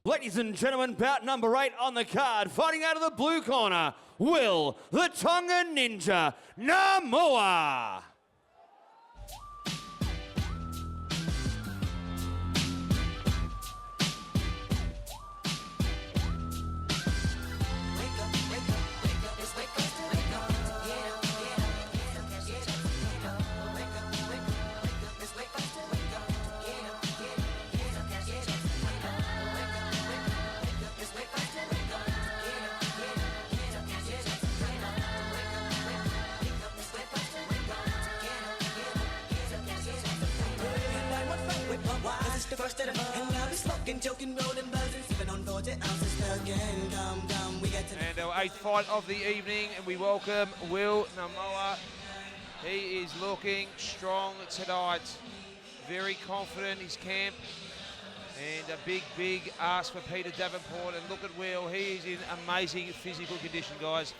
Ladies and gentlemen, bout number 8 on the card, fighting out of the blue corner, Will the Tonga Ninja Namoa. And our 8th fight of the evening, and we welcome Will Namoa. He is looking strong tonight, very confident in his camp, and a big ask for Peter Davenport. And look at Will, he is in amazing physical condition, guys.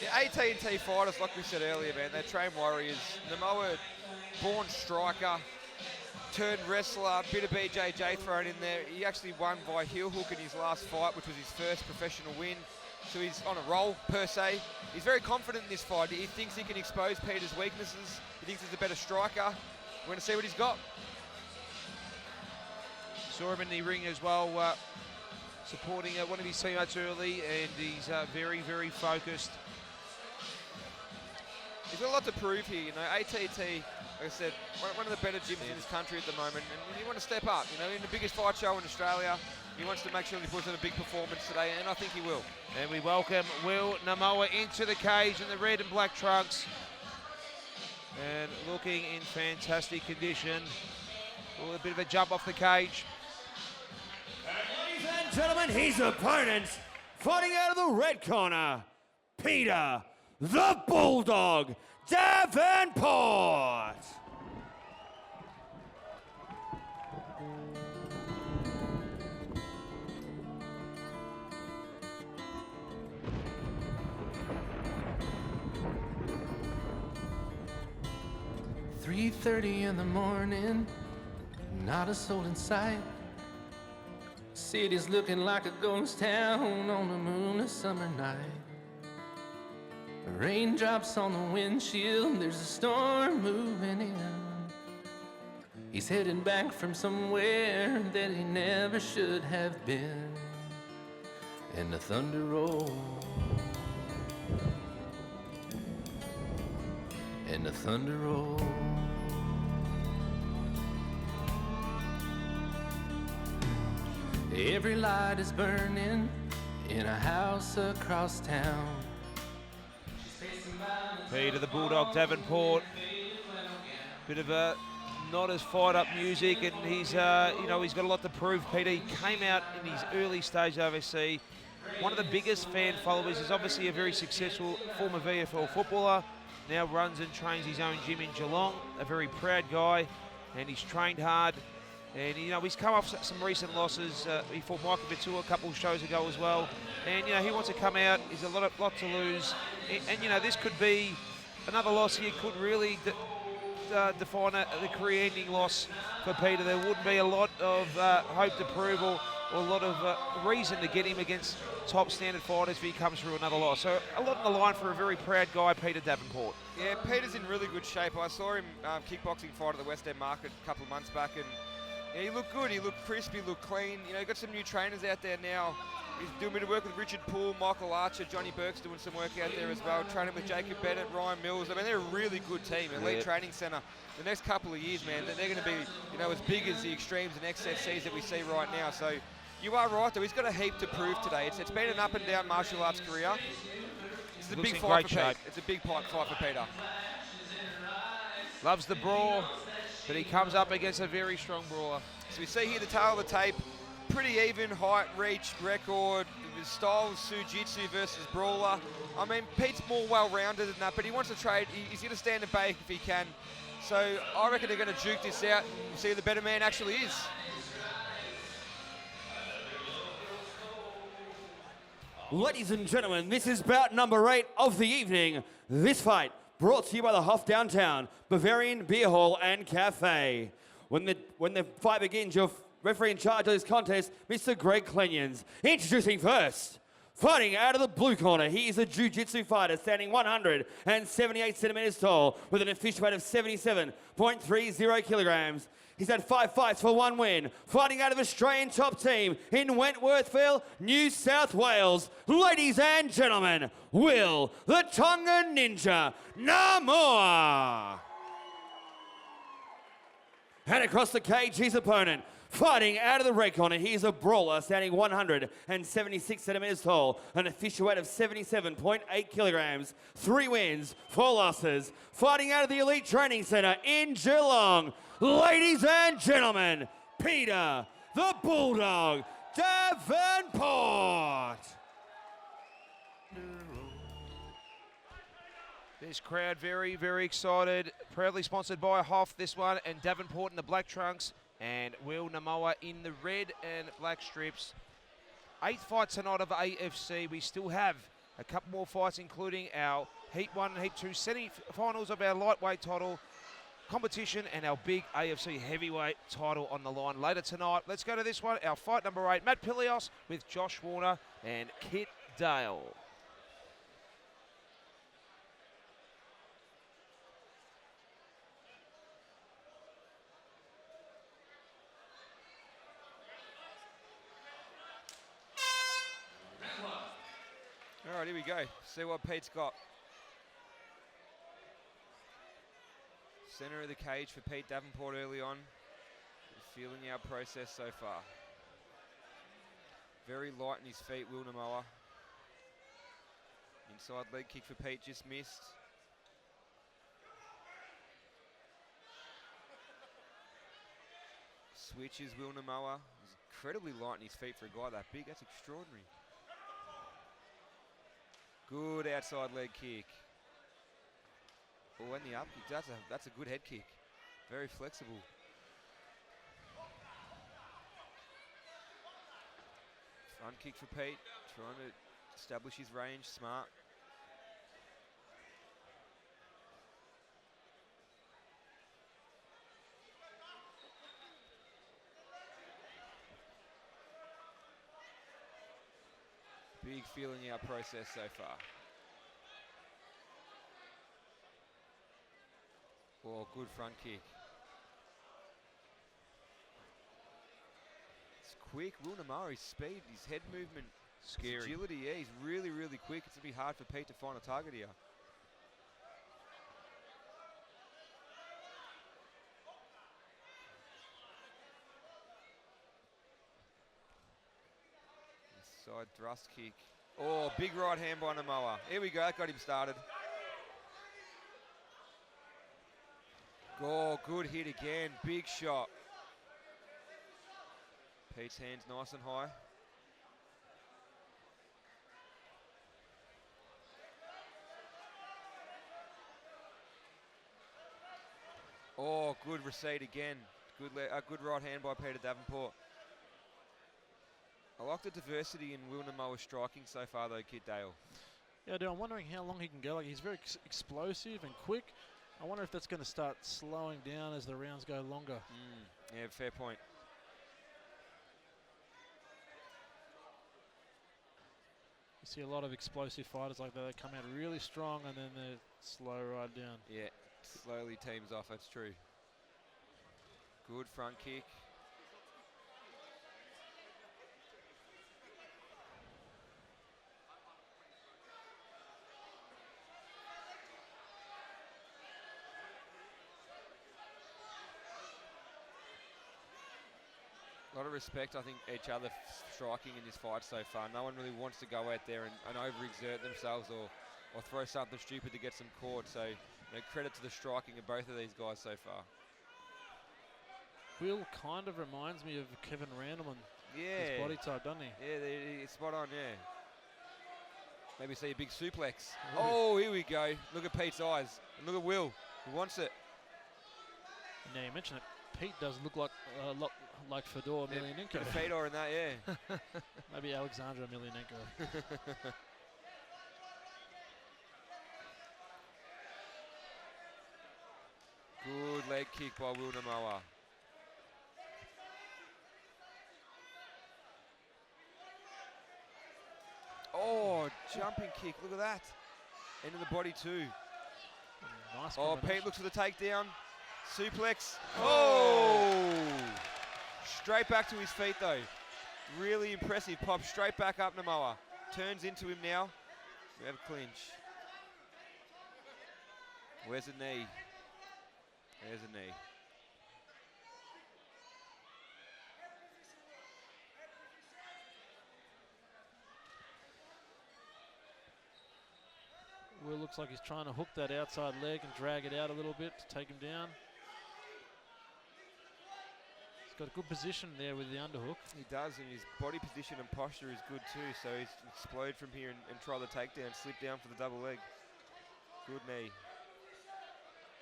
Yeah, AT&T fighters, like we said earlier, man, they're trained warriors. Namoa, born striker, turned wrestler, bit of BJJ thrown in there. He actually won by heel hook in his last fight, which was his first professional win. So he's on a roll, per se. He's very confident in this fight. He thinks he can expose Peter's weaknesses. He thinks he's a better striker. We're going to see what he's got. Saw him in the ring as well, supporting one of his teammates early, and he's very focused. He's got a lot to prove here, you know. ATT, like I said, one of the better gyms in this country at the moment, and he wants to step up, you know, in the biggest fight show in Australia. He wants to make sure he puts in a big performance today, and I think he will. And we welcome Will Namoa into the cage in the red and black trunks, and looking in fantastic condition. A bit of a jump off the cage. Ladies and gentlemen, his opponents, fighting out of the red corner, Peter the Bulldog Davenport. "3:30 in the morning, not a soul in sight. City's looking like a ghost town on a moonless summer night. Raindrops on the windshield, there's a storm moving in. He's heading back from somewhere that he never should have been. And the thunder rolls, and the thunder rolls. Every light is burning in a house across town. Peter the Bulldog Davenport, bit of a not as fired up music, and he's you know, he's got a lot to prove. Peter, he came out in his early stage overseas, one of the biggest fan followers. He's obviously a very successful former VFL footballer, now runs and trains his own gym in Geelong, a very proud guy, and he's trained hard. And, you know, he's come off some recent losses. He fought Michael Vitua a couple of shows ago as well. And, you know, he wants to come out. He's a lot to lose. And, you know, this could be another loss here. Could really define the career-ending loss for Peter. There wouldn't be a lot of hope to prove or a lot of reason to get him against top standard fighters if he comes through another loss. So a lot on the line for a very proud guy, Peter Davenport. Yeah, Peter's in really good shape. I saw him kickboxing fight at the West End Market a couple of months back, and yeah, he looked good, he looked crisp, he looked clean. You know, got some new trainers out there now. He's doing a bit of work with Richard Poole, Michael Archer, Johnny Burke's doing some work out there as well, training with Jacob Bennett, Ryan Mills. I mean, they're a really good team, Elite Training Centre. The next couple of years, man, they're going to be, you know, as big as the Extremes and XFCs that we see right now. So you are right, though. He's got a heap to prove today. It's been an up and down martial arts career. This is a big fight for Peter. It's a big fight for Peter. Loves the brawl, but he comes up against a very strong brawler. So we see here the tail of the tape, pretty even height, reach, record. His style is Jiu-Jitsu versus brawler. I mean, Pete's more well-rounded than that, but he wants to trade. He's going to stand and bake if he can. So I reckon they're going to juke this out and see who the better man actually is. Ladies and gentlemen, this is bout number 8 of the evening. This fight brought to you by the Hof Downtown, Bavarian Beer Hall and Cafe. When the fight begins, your Referee in charge of this contest, Mr. Greg Clenyons. Introducing first, fighting out of the blue corner, he is a jiu-jitsu fighter standing 178 centimeters tall with an official weight of 77.30 kilograms. He's had 5 fights for 1 win. Fighting out of Australian top team in Wentworthville, New South Wales. Ladies and gentlemen, Will the Tonga Ninja Namoa. And across the cage, his opponent. Fighting out of the red corner, he is a brawler standing 176 centimeters tall, an official weight of 77.8 kilograms, 3 wins, 4 losses. Fighting out of the Elite Training Centre in Geelong, ladies and gentlemen, Peter the Bulldog Davenport. This crowd very, very excited. Proudly sponsored by Hoff, this one, and Davenport in the black trunks. And Will Namoa in the red and black strips. 8th fight tonight of AFC. We still have a couple more fights, including our Heat 1 and Heat 2 semi-finals of our lightweight title competition and our big AFC heavyweight title on the line later tonight. Let's go to this one, our fight number 8, Matt Pilios with Josh Warner and Kit Dale. All right, here we go. See what Pete's got. Center of the cage for Pete Davenport early on. Feeling our process so far. Very light in his feet, Will Namoa. Inside leg kick for Pete, just missed. Switches Will Namoa. He's incredibly light in his feet for a guy that big. That's extraordinary. Good outside leg kick. Oh, and the up kick. That's a good head kick. Very flexible. Front kick for Pete. Trying to establish his range. Smart. Big feeling out process so far. Oh, good front kick. It's quick. Will Namoa, his speed, his head movement, Scary. his agility, yeah, he's really, really quick. It's going to be hard for Pete to find a target here. Side thrust kick. Oh, big right hand by Namoa. Here we go, that got him started. Oh, good hit again, big shot. Pete's hands nice and high. Oh, good receipt again. Good right hand by Peter Davenport. I like the diversity in Will Namoa's striking so far though, Kit Dale. Yeah, I do. I'm wondering how long he can go. Like, he's very explosive and quick. I wonder if that's going to start slowing down as the rounds go longer. Yeah, fair point. You see a lot of explosive fighters like that. They come out really strong and then they slow right down. Yeah, slowly teams off, that's true. Good front kick. A lot of respect, I think, each other striking in this fight so far. No one really wants to go out there and overexert themselves or throw something stupid to get some caught. So, credit to the striking of both of these guys so far. Will kind of reminds me of Kevin Randleman. Yeah. His body type, doesn't he? Yeah, he's spot on, yeah. Maybe see a big suplex. Oh, here we go. Look at Pete's eyes. And look at Will. He wants it. Now you mention it. Pete does look like a lot like Fedor Emelianenko. Fedor in that, yeah. Maybe Alexandra Emelianenko. Good leg kick by Will Namoa. jumping kick. Look at that. Into the body too. Nice Oh, combination. Pete looks for the takedown. Suplex. Oh! Straight back to his feet though. Really impressive. Pops straight back up Namoa. Turns into him now. We have a clinch. Where's the knee? There's a knee. Will looks like he's trying to hook that outside leg and drag it out a little bit to take him down. He's got a good position there with the underhook. He does, and his body position and posture is good too, so he's explode from here and try the takedown, slip down for the double leg. Good knee.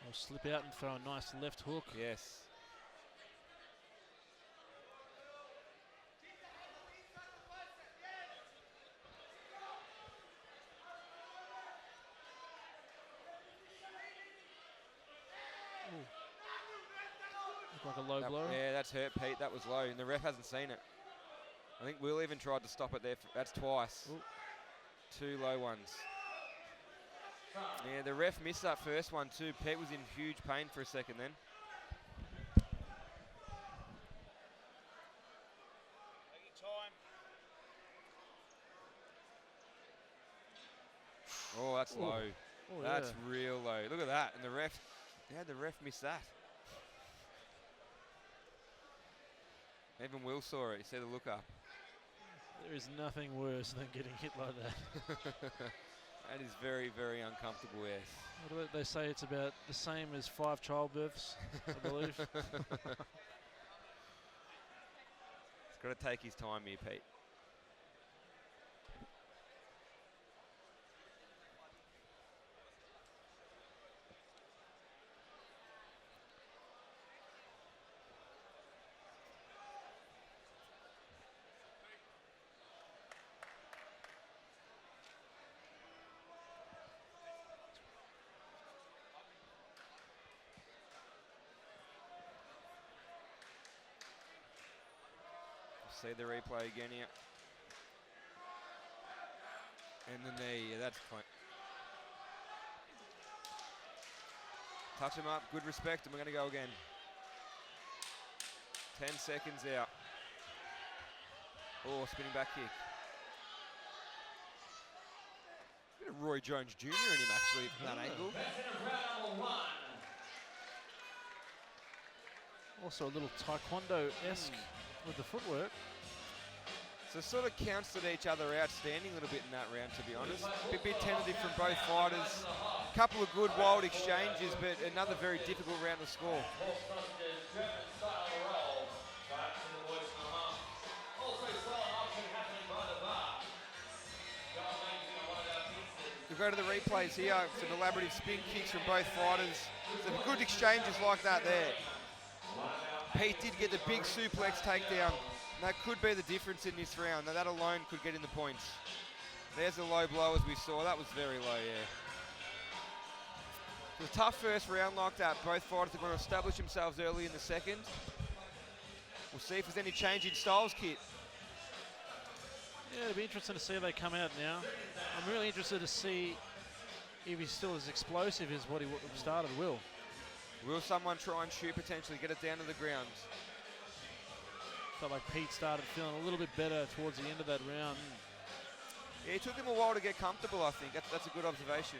He'll slip out and throw a nice left hook. Yes. Looked like a low blow. Yeah, that's hurt Pete. That was low, and the ref hasn't seen it. I think Will even tried to stop it there. That's twice. Ooh. 2 low ones. Yeah, the ref missed that first one too. Pete was in huge pain for a second then. Oh, that's Ooh. low. Oh, That's yeah. real low. Look at that. And the ref, the ref missed that. Even Will saw it. He said to look up. There is nothing worse than getting hit like that. That is very, very uncomfortable, yes. What do they say? It's about the same as 5 childbirths, I believe. He's got to take his time here, Pete. See the replay again here. And the knee, yeah, that's clean. Touch him up, good respect, and we're going to go again. 10 seconds out. Oh, spinning back kick. Bit of Roy Jones Jr. in him actually from that angle. Also a little taekwondo-esque with the footwork. So it sort of cancelled each other out, standing a little bit in that round, to be honest. Bit tentative from both fighters. Couple of good wild exchanges, but another very difficult round to score. We go to the replays here. Some elaborative spin kicks from both fighters. Some good exchanges like that there. Pete did get the big suplex takedown. And that could be the difference in this round. Now that alone could get in the points. There's a low blow as we saw. That was very low, yeah. It was a tough first round like that. Both fighters are going to establish themselves early in the second. We'll see if there's any change in styles, Kit. Yeah, it'll be interesting to see how they come out now. I'm really interested to see if he's still as explosive as what he started, Will. Will someone try and shoot, potentially get it down to the ground? Felt like Pete started feeling a little bit better towards the end of that round. Yeah, it took him a while to get comfortable, I think. That's a good observation.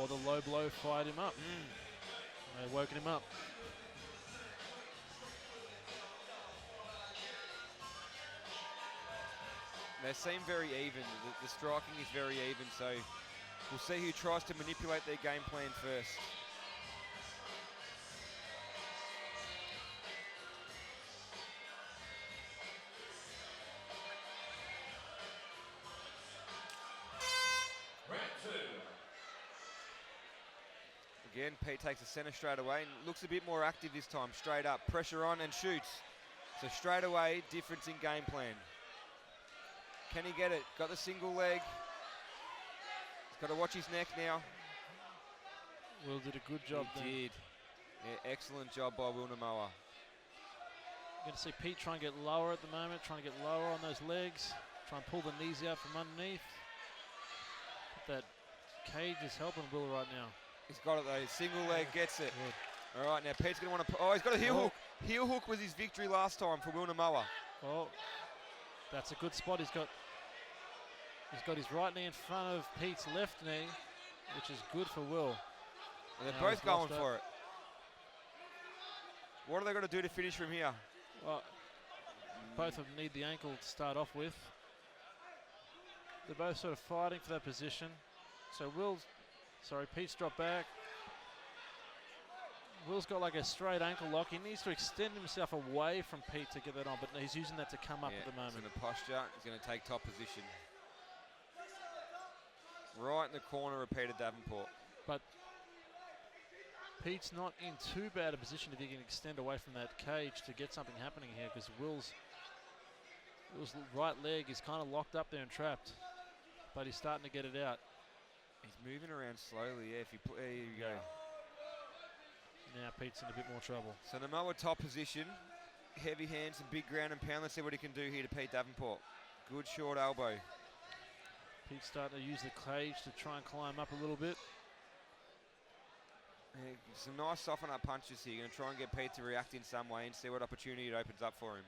Or the low blow fired him up. They woken him up. They seem very even. The striking is very even, so we'll see who tries to manipulate their game plan first. Again, Pete takes the centre straight away and looks a bit more active this time. Straight up, pressure on and shoots. So straight away, difference in game plan. Can he get it? Got the single leg. He's got to watch his neck now. Will did a good job there. He did. Yeah, excellent job by Will Namoa. You're going to see Pete try and get lower at the moment, trying to get lower on those legs, try and pull the knees out from underneath. But that cage is helping Will right now. He's got it though. Single leg gets it. Good. All right, now Pete's going to want to. Oh, he's got a heel hook. Heel hook was his victory last time for Will Namoa. Oh, that's a good spot. He's got his right knee in front of Pete's left knee, which is good for Will. And they're Now both he's going lost that. for it. What are they going to do to finish from here? Well, both of them need the ankle to start off with. They're both sort of fighting for that position. So Pete's dropped back. Will's got like a straight ankle lock. He needs to extend himself away from Pete to get that on, but he's using that to come up at the moment. He's in a posture. He's going to take top position. Right in the corner of Peter Davenport. But Pete's not in too bad a position if he can extend away from that cage to get something happening here, because Will's right leg is kind of locked up there and trapped, but he's starting to get it out. He's moving around slowly. Yeah, there you go. Now Pete's in a bit more trouble. So Namoa top position, heavy hands and big ground and pound. Let's see what he can do here to Pete Davenport. Good short elbow. Pete's starting to use the cage to try and climb up a little bit. Yeah, some nice soften up punches here. Going to try and get Pete to react in some way and see what opportunity it opens up for him.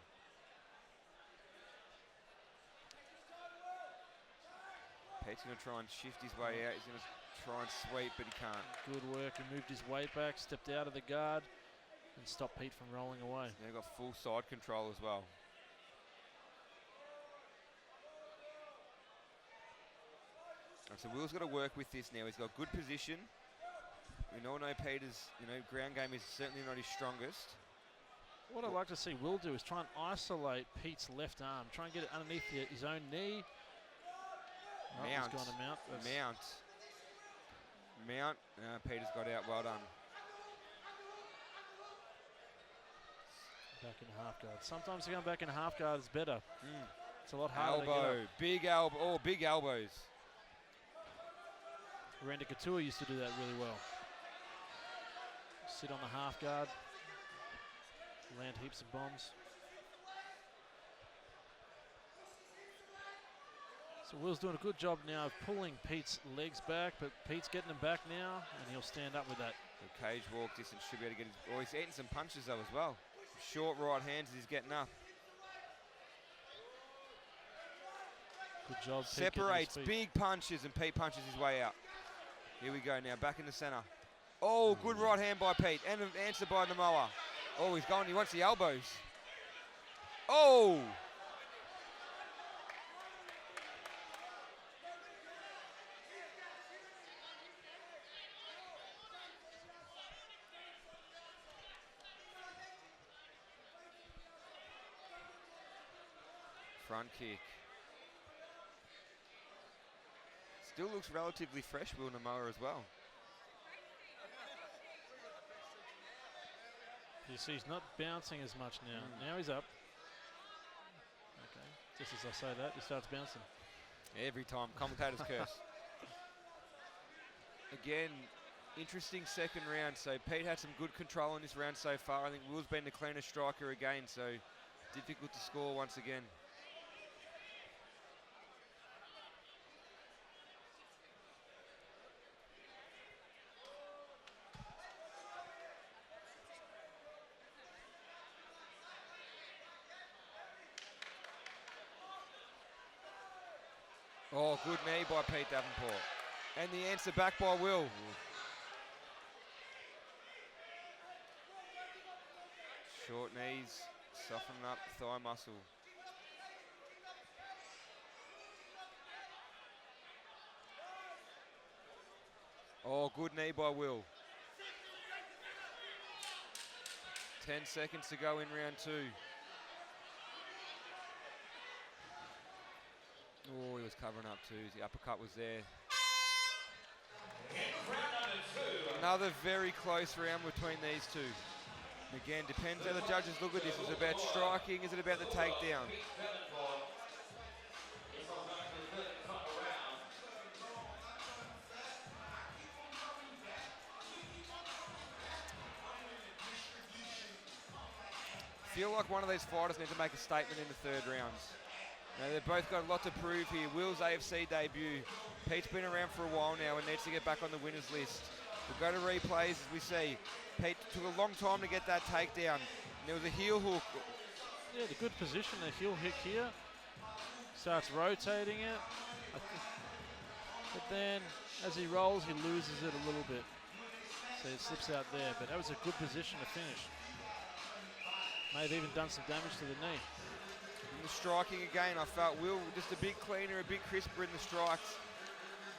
Pete's going to try and shift his way out. He's going to try and sweep, but he can't. Good work. He moved his weight back, stepped out of the guard, and stopped Pete from rolling away. Now got full side control as well. So Will's got to work with this now. He's got good position. We all know Peter's, ground game is certainly not his strongest. What I'd like to see Will do is try and isolate Pete's left arm. Try and get it underneath his own knee. Oh, Mount. he's gone to mount. Mount. Peter's got out. Well done. Back in half guard. Sometimes going back in half guard is better. It's a lot harder to get Elbow. up. Big elbow. Oh, big elbows. Randy Couture used to do that really well. Sit on the half guard, land heaps of bombs. So Will's doing a good job now of pulling Pete's legs back, but Pete's getting him back now, and he'll stand up with that. The cage walk distance should be able to get his. Oh, he's eating some punches though as well. Short right hands as he's getting up. Good job. Pete Separates getting his feet. big punches, and Pete punches his way out. Here we go now, back in the center. Oh, good right hand by Pete, and an answer by Namoa. Oh, he's going, he wants the elbows. Oh! Front kick. Still looks relatively fresh, Will Namoa, as well. You see he's not bouncing as much now. Now he's up. Okay, just as I say that, he starts bouncing. Every time, commentator's curse. Again, interesting second round. So Pete had some good control in this round so far. I think Will's been the cleaner striker again, so difficult to score once again. Oh, good knee by Pete Davenport. And the answer back by Will. Short knees, softening up thigh muscle. Oh, good knee by Will. 10 seconds to go in round two. Oh, he was covering up too. The uppercut was there. Another very close round between these two. Again, depends how the judges look at this. Is it about striking? Is it about the takedown? feel like one of these fighters need to make a statement in the third rounds. You know, they've both got a lot to prove here. Will's AFC debut. Pete's been around for a while now and needs to get back on the winners list. We'll go to replays as we see. Pete took a long time to get that takedown. And there was a heel hook. Yeah, the good position, the heel hook here. Starts rotating it. But then, as he rolls, he loses it a little bit. So it slips out there. But that was a good position to finish. May have even done some damage to the knee. In the striking again, I felt Will just a bit cleaner, a bit crisper in the strikes.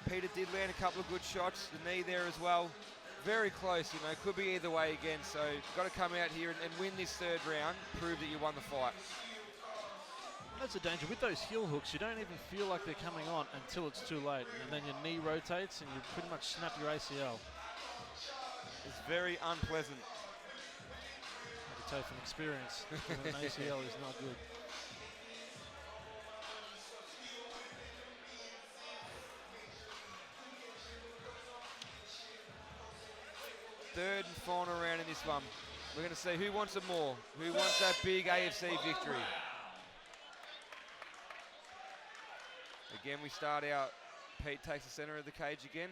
Peter did land a couple of good shots, the knee there as well. Very close, you know, could be either way again. So you've got to come out here and win this third round, prove that you won the fight. That's a danger. With those heel hooks, you don't even feel like they're coming on until it's too late. And then your knee rotates and you pretty much snap your ACL. It's very unpleasant. I can tell you from experience, an ACL is not good. Third and final round in this one. We're going to see who wants it more, who wants that big AFC victory. Again, we start out. Pete takes the center of the cage again.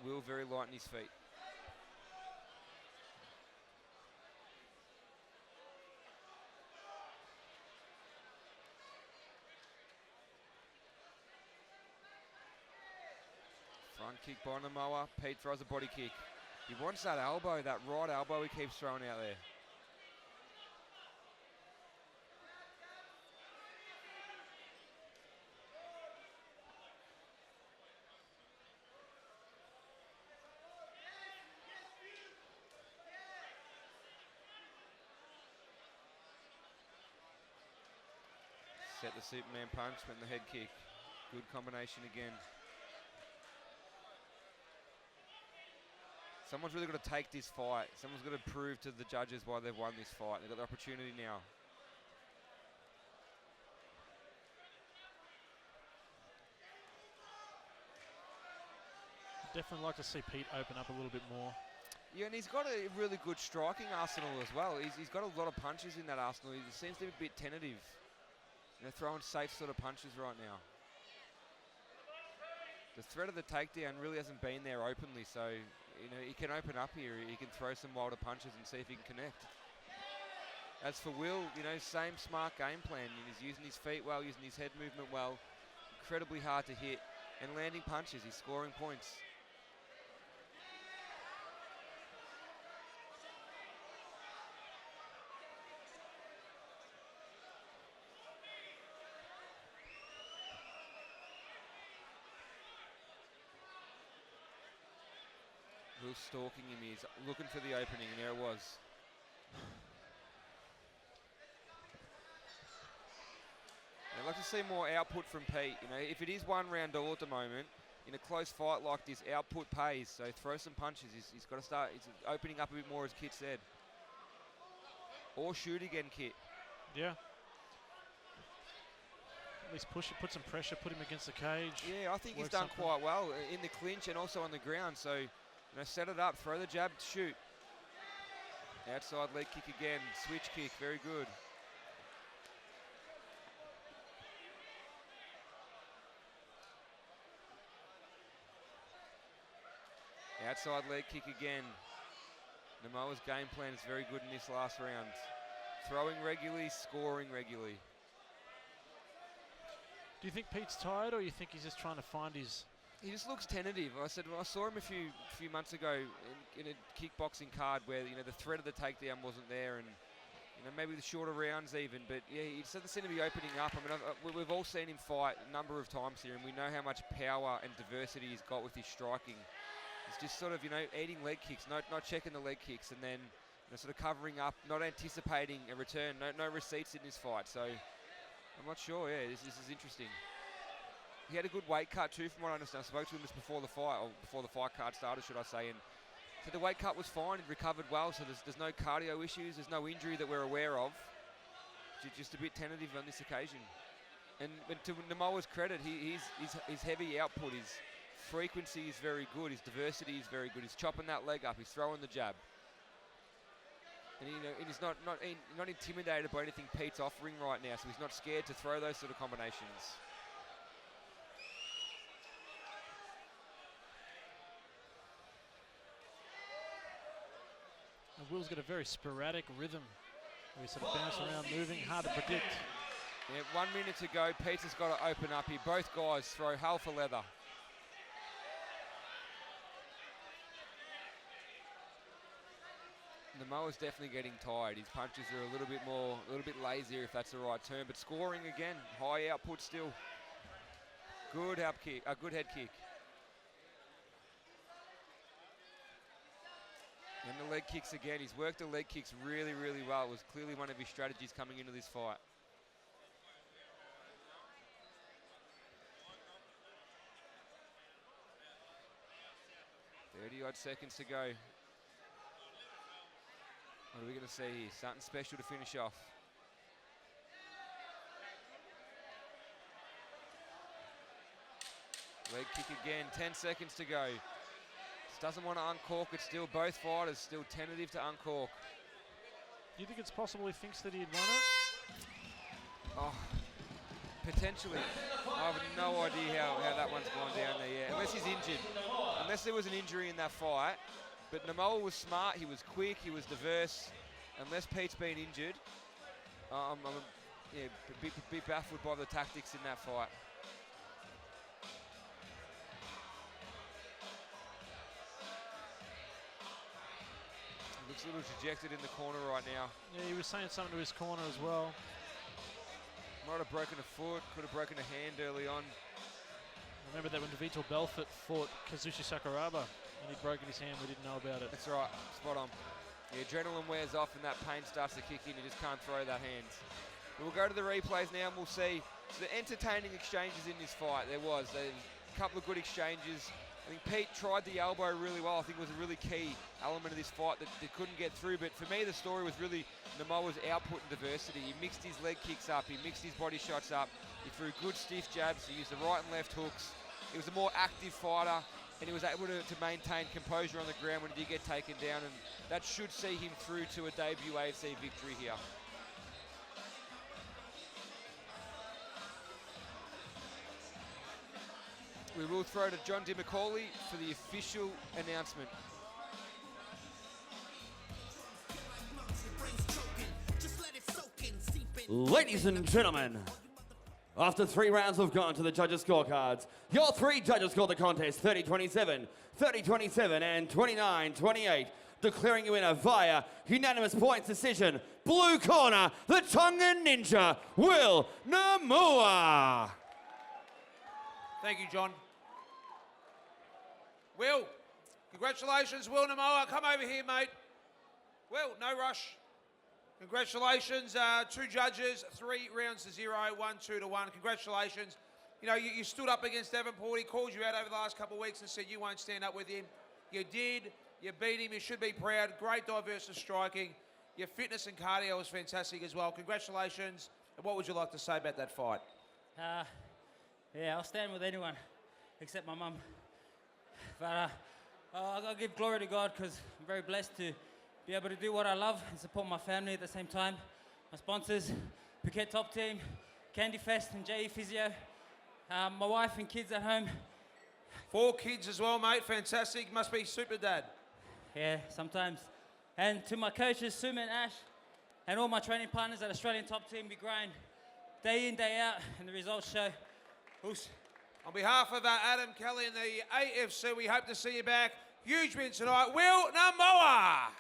Will very light in his feet. Front kick by Namoa. Pete throws a body kick. He wants that elbow, that right elbow he keeps throwing out there. Set the Superman punch, went the head kick. Good combination again. Someone's really got to take this fight. Someone's got to prove to the judges why they've won this fight. They've got the opportunity now. Definitely like to see Pete open up a little bit more. Yeah, and he's got a really good striking arsenal as well. He's got a lot of punches in that arsenal. He seems to be a bit tentative. You know, throwing safe sort of punches right now. The threat of the takedown really hasn't been there openly, so you know he can open up here. He can throw some wilder punches and see if he can connect. As for Will, you know, same smart game plan. He's using his feet well, using his head movement well. Incredibly hard to hit and landing punches. He's scoring points. Will's stalking him, he's looking for the opening, and there it was. I'd like to see more output from Pete. You know, if it is one round all at the moment, in a close fight like this, output pays. So throw some punches. He's got to start. He's opening up a bit more, as Kit said. Or shoot again, Kit. Yeah. At least push it, put some pressure, put him against the cage. Yeah, I think he's done quite well in the clinch and also on the ground. So, you know, set it up, throw the jab, shoot. Outside leg kick again, switch kick, very good. Outside leg kick again. Namoa's game plan is very good in this last round. Throwing regularly, scoring regularly. Do you think Pete's tired, or you think he's just trying to find his... He just looks tentative. I said I saw him a few months ago in a kickboxing card where, you know, the threat of the takedown wasn't there, and you know, maybe the shorter rounds even. But yeah, he doesn't seem to be opening up. I mean, we've all seen him fight a number of times here, and we know how much power and diversity he's got with his striking. It's just sort of, you know, eating leg kicks, not checking the leg kicks, and then, you know, sort of covering up, not anticipating a return. No receipts in this fight. So I'm not sure. Yeah, this is interesting. He had a good weight cut too, from what I understand. I spoke to him just before the fight, or before the fight card started, should I say. And so the weight cut was fine. He recovered well. So there's no cardio issues. There's no injury that we're aware of. Just a bit tentative on this occasion. And to Namoa's credit, his heavy output, his frequency is very good. His diversity is very good. He's chopping that leg up. He's throwing the jab. And he's not intimidated by anything Pete's offering right now, so he's not scared to throw those sort of combinations. And Will's got a very sporadic rhythm. Where he sort of bounce around, moving, hard to predict. Yeah, 1 minute to go. Pete's has got to open up here. Both guys throw hell for leather. Namoa's definitely getting tired. His punches are a little bit lazier, if that's the right term. But scoring again, high output still. Good up kick, a good head kick. And the leg kicks again. He's worked the leg kicks really, really well. It was clearly one of his strategies coming into this fight. Odd seconds to go. What are we going to see here? Something special to finish off. Leg kick again, 10 seconds to go. Just doesn't want to uncork it still. Both fighters still tentative to uncork. Do you think it's possible he thinks that he'd won it? Oh, potentially. I have no idea how that one's gone down there yet. Unless he's injured. Unless there was an injury in that fight. But Namoa was smart, he was quick, he was diverse. Unless Pete's been injured, I'm a bit baffled by the tactics in that fight. He looks a little dejected in the corner right now. Yeah, he was saying something to his corner as well. Might have broken a foot, could have broken a hand early on. Remember that when Davenport Belfort fought Kazushi Sakuraba and he'd broken his hand, we didn't know about it. That's right, spot on. The adrenaline wears off and that pain starts to kick in, you just can't throw that hand. But we'll go to the replays now and we'll see. So the entertaining exchanges in this fight, there was a couple of good exchanges. I think Pete tried the elbow really well. I think it was a really key element of this fight that couldn't get through. But for me, the story was really Namoa's output and diversity. He mixed his leg kicks up, he mixed his body shots up, he threw good stiff jabs, he used the right and left hooks. He was a more active fighter, and he was able to maintain composure on the ground when he did get taken down, and that should see him through to a debut AFC victory here. We will throw to John DiMacaulay for the official announcement. Ladies and gentlemen, after 3 rounds have gone to the judges' scorecards, your 3 judges scored the contest 30-27, 30-27, and 29-28, declaring you winner via unanimous points decision. Blue corner, the Tongan Ninja, Will Namoa. Thank you, John. Will, congratulations, Will Namoa. Come over here, mate. Will, no rush. Congratulations, 2 judges, 3 rounds to 0, 1-2 to 1. Congratulations. You know, you stood up against Davenport. He called you out over the last couple of weeks and said you won't stand up with him. You did. You beat him. You should be proud. Great diverse of striking. Your fitness and cardio was fantastic as well. Congratulations. And what would you like to say about that fight? Yeah, I'll stand with anyone except my mum. But I'll give glory to God because I'm very blessed to be able to do what I love and support my family at the same time. My sponsors, Phuket Top Team, Candy Fest and JE Physio, my wife and kids at home. 4 kids as well, mate. Fantastic. Must be super dad. Yeah, sometimes. And to my coaches, Suma and Ash, and all my training partners at Australian Top Team, we grind day in, day out, and the results show. Oosh. On behalf of Adam Kelly and the AFC, we hope to see you back. Huge win tonight. Will Namoa.